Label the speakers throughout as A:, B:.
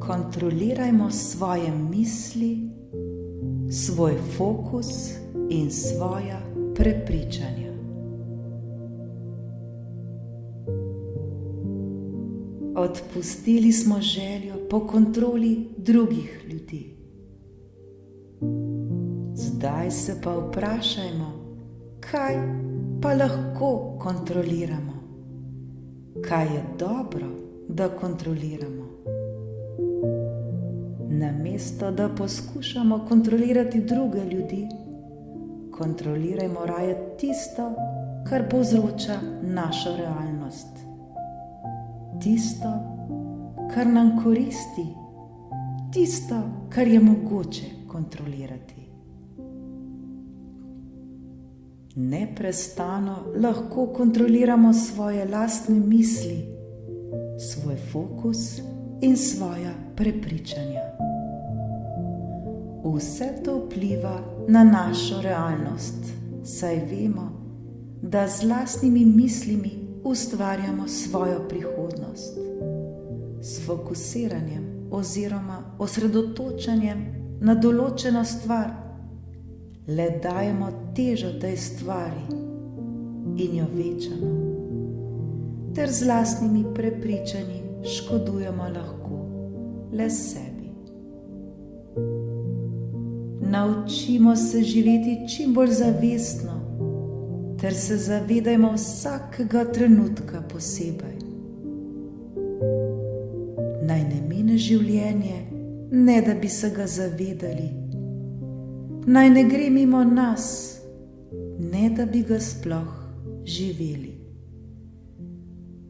A: Kontrolirajmo svoje misli, svoj fokus in svoja prepričanja. Odpustili smo željo po kontroli drugih ljudi. Zdaj se pa vprašajmo, kaj pa lahko kontroliramo, kaj je dobro, da kontroliramo. Namesto da poskušamo kontrolirati druge ljudi, kontrolirajmo raje tisto, kar povzroča našo realnost. Tisto, kar nam koristi, tisto, kar je mogoče kontrolirati. Neprestano lahko kontroliramo svoje lastne misli, svoj fokus in svoja prepričanja. Vse to vpliva na našo realnost, saj vemo, da z lastnimi mislimi ustvarjamo svojo prihodnost. S fokusiranjem oziroma osredotočanjem na določeno stvar le dajemo težo tej stvari in jo večamo, ter z lastnimi prepričanji škodujemo lahko le sebi. Naučimo se živeti čim bolj zavestno, ter se zavedajmo vsakega trenutka posebej. Naj ne mine življenje, ne da bi se ga zavedali. Naj ne gre mimo nas, ne da bi ga sploh živeli.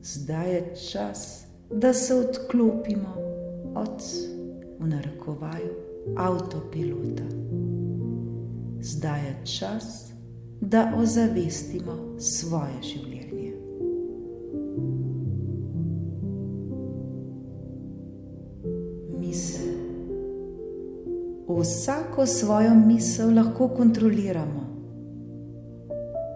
A: Zdaj je čas, da se odklopimo od, v narekovaju, avtopilota. Zdaj je čas, da ozavestimo svoje življenje. Misel. Vsako svojo misel lahko kontroliramo.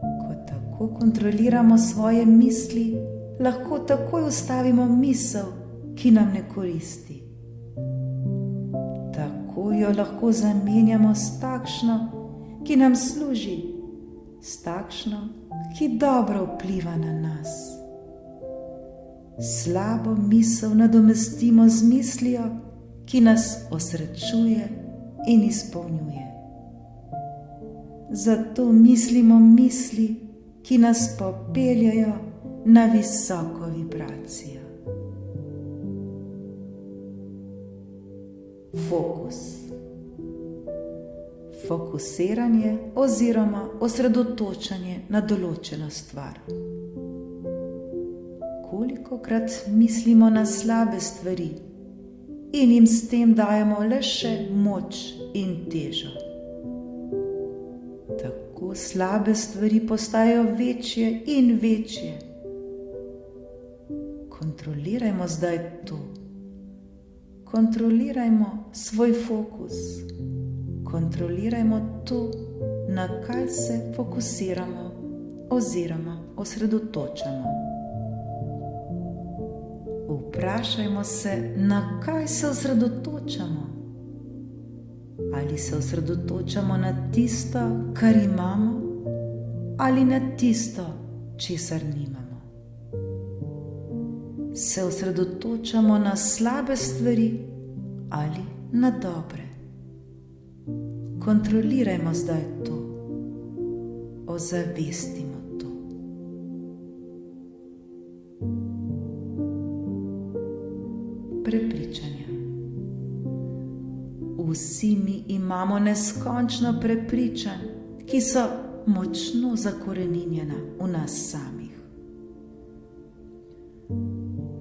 A: Ko tako kontroliramo svoje misli, lahko takoj ustavimo misel, ki nam ne koristi. Tako jo lahko zamenjamo s takšno, ki nam služi, s takšno, ki dobro vpliva na nas. Slabo misel nadomestimo z mislijo, ki nas osrečuje in izpolnjuje. Zato mislimo misli, ki nas popeljajo na visoko vibracijo. Fokus. Fokusiranje oziroma osredotočanje na določeno stvar. Kolikokrat mislimo na slabe stvari in jim s tem dajemo le še moč in težo. Tako slabe stvari postajajo večje in večje. Kontrolirajmo zdaj to. Kontrolirajmo svoj fokus. Kontrolirajmo to, na kaj se fokusiramo oziroma osredotočamo. Vprašajmo se, na kaj se osredotočamo. Ali se osredotočamo na tisto, kar imamo, ali na tisto, česar nimamo. Se osredotočamo na slabe stvari ali na dobre. Kontrolirajmo zdaj to. Ozavestimo to. Prepričanja. Vsi mi imamo neskončno prepričanj, ki so močno zakoreninjena v nas samih.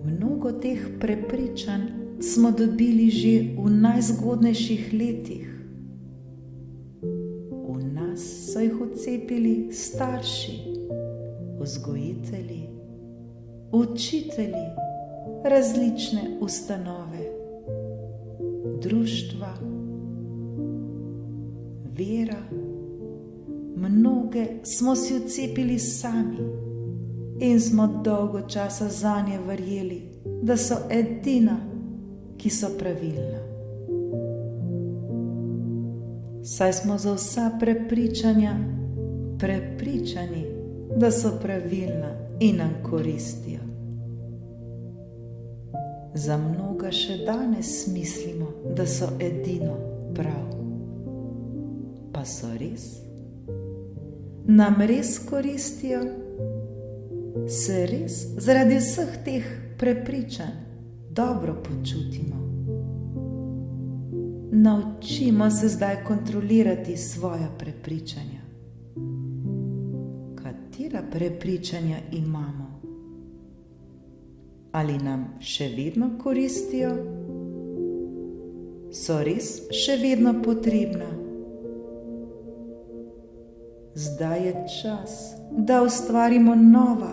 A: Mnogo teh prepričanj smo dobili že v najzgodnejših letih. V nas so jih vcepili starši, vzgojitelji, učitelji, različne ustanove, društva, vera. Mnoge smo si vcepili sami in smo dolgo časa zanje verjeli, da so edina, ki so pravilna. Saj smo za vsa prepričanja prepričani, da so pravilna in nam koristijo. Za mnoga še danes mislimo, da so edino prav. Pa so res? Nam res koristijo? Se res zaradi vseh teh prepričanj dobro počutimo? Naučimo se zdaj kontrolirati svoja prepričanja. Katera prepričanja imamo? Ali nam še vedno koristijo? So res še vedno potrebna? Zdaj je čas, da ustvarimo nova,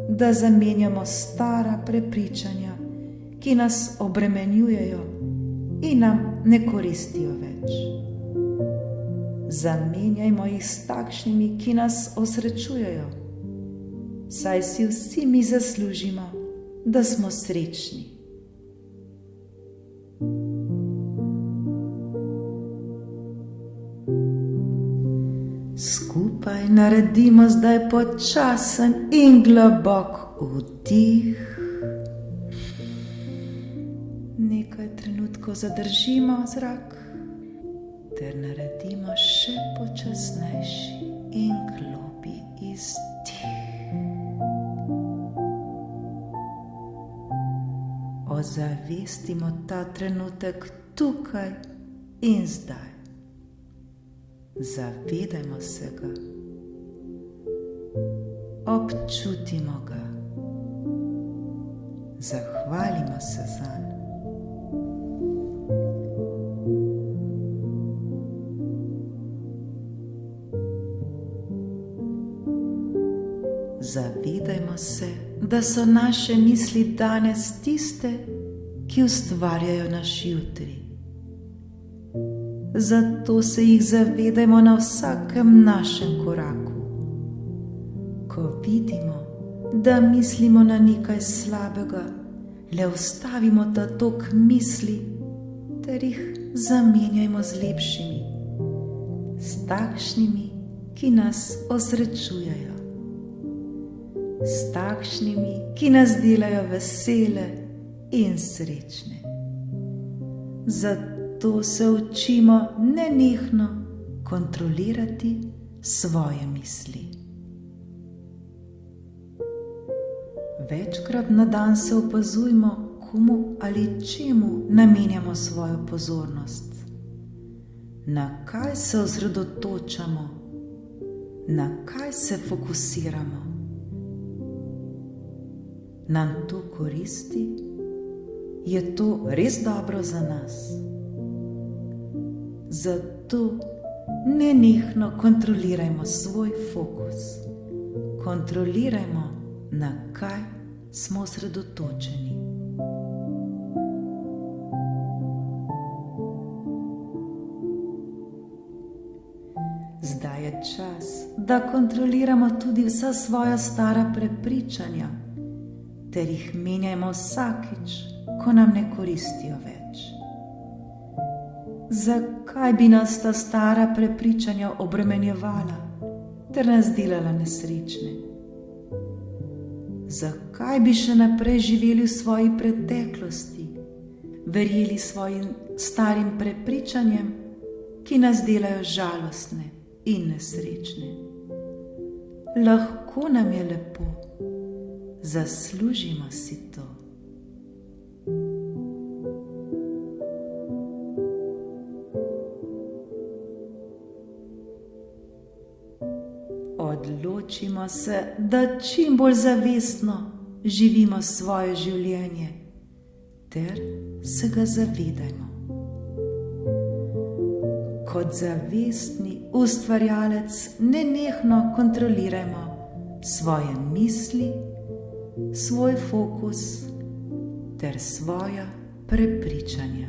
A: da zamenjamo stara prepričanja, ki nas obremenjujejo in nam ne koristijo več. Zamenjajmo jih s takšnimi, ki nas osrečujejo, saj si vsi mi zaslužimo, da smo srečni. Skupaj naredimo zdaj počasen in globok vdih. Nekaj trenutkov zadržimo zrak ter naredimo še počasnejši in globlji izdih. Ozavestimo ta trenutek tukaj in zdaj. Zavedajmo se ga, občutimo ga, zahvalimo se zanj. Zavedajmo se, da so naše misli danes tiste, ki ustvarjajo naš jutri. Zato se jih zavedajmo na vsakem našem koraku. Ko vidimo, da mislimo na nekaj slabega, le ustavimo ta tok misli ter jih zamenjajmo z lepšimi, s takšnimi, ki nas osrečujejo, s takšnimi, ki nas delajo vesele in srečne. Zato se učimo nenehno kontrolirati svoje misli. Večkrat na dan se opazujmo, komu ali čemu namenjamo svojo pozornost, na kaj se osredotočamo, na kaj se fokusiramo. Nam to koristi? Je to res dobro za nas? Zato nenehno kontrolirajmo svoj fokus. Kontrolirajmo, na kaj smo osredotočeni. Zdaj je čas, da kontroliramo tudi vsa svoja stara prepričanja, ter jih menjajmo vsakič, ko nam ne koristijo več. Zakaj bi nas ta stara prepričanja obremenjevala ter nas delala nesrečne? Zakaj bi še naprej živeli v svoji preteklosti, verjeli svojim starim prepričanjem, ki nas delajo žalostne in nesrečne? Lahko nam je lepo, zaslužimo si to. Odločimo se, da čim bolj zavestno živimo svoje življenje, ter se ga zavedajmo. Kot zavestni ustvarjalec nenehno kontrolirajmo svoje misli, svoj fokus ter svoja prepričanja.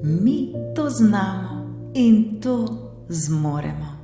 A: Mi to znamo in to zmoremo.